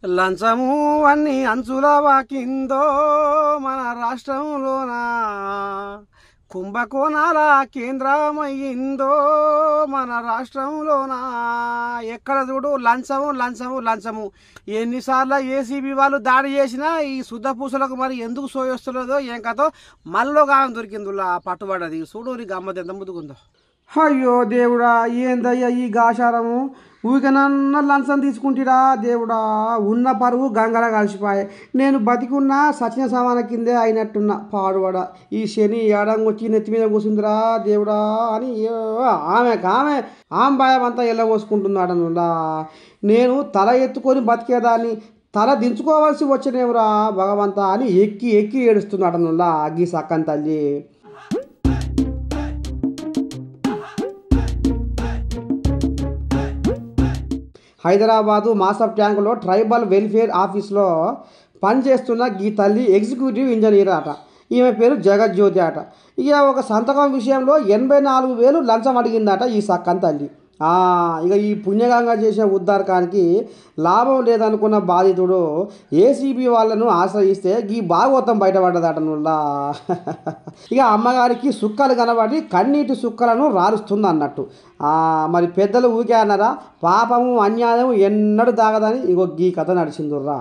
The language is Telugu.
లంచము అన్ని అంచుల వాకిందో మన రాష్ట్రంలోన కుంభకోణాల కేంద్రమయ్యిందో మన రాష్ట్రంలోన ఎక్కడ చూడు లంచము లంచము లంచము. ఎన్నిసార్లు ఏసీబీ వాళ్ళు దాడి చేసినా ఈ శుద్ధ పూసలకు మరి ఎందుకు సోయొస్తున్నదో ఏం కథో మళ్ళీ గానం దొరికింది పట్టుబడ్డది. చూడు నీ గమ్మత్ ఎంత ముందుకుందో. అయ్యో దేవుడా, ఏందయ్యా ఈ గాశారము? ఊరికనన్న లంచం తీసుకుంటారా దేవుడా? ఉన్న పరువు గంగల కలిసిపోయాయి. నేను బతికున్నా సచిన సమాన కిందే అయినట్టున్నా పాడుబడ. ఈ శని ఏడంగొచ్చి నెత్తి మీద కూర్చుందిరా దేవుడా అని ఆమె భయం అంతా ఎల్లబోసుకుంటున్నాడనులా. నేను తల ఎత్తుకొని బతికేదాన్ని తల దించుకోవాల్సి వచ్చినేవురా భగవంతా అని ఎక్కి ఎక్కి ఏడుస్తున్నాడనులా గీ సక్కన్ తల్లి. హైదరాబాదు మాసప్ ట్యాంకులో ట్రైబల్ వెల్ఫేర్ ఆఫీస్లో పనిచేస్తున్న ఈ తల్లి ఎగ్జిక్యూటివ్ ఇంజనీర్ అట. ఈమె పేరు జగజ్యోతి అట. ఇక ఒక సంతకం విషయంలో 84,000 లంచం అడిగిందట ఈ సక్కన్ తల్లి. ఇక ఈ పుణ్యగంగా చేసిన ఉద్ధారకానికి లాభం లేదనుకున్న బాధితుడు ఏసీబీ వాళ్ళను ఆశ్రయిస్తే ఈ భాగవతం బయటపడ్డదట నుల్లా. ఇక అమ్మగారికి సుక్కలు కనబడి కన్నీటి సుక్కలను రారుస్తుంది అన్నట్టు. మరి పెద్దలు ఊకే అన్నారా? పాపము అన్యాయం ఎన్నడూ తాగదని ఈ కథ నడిచిందుర్రా.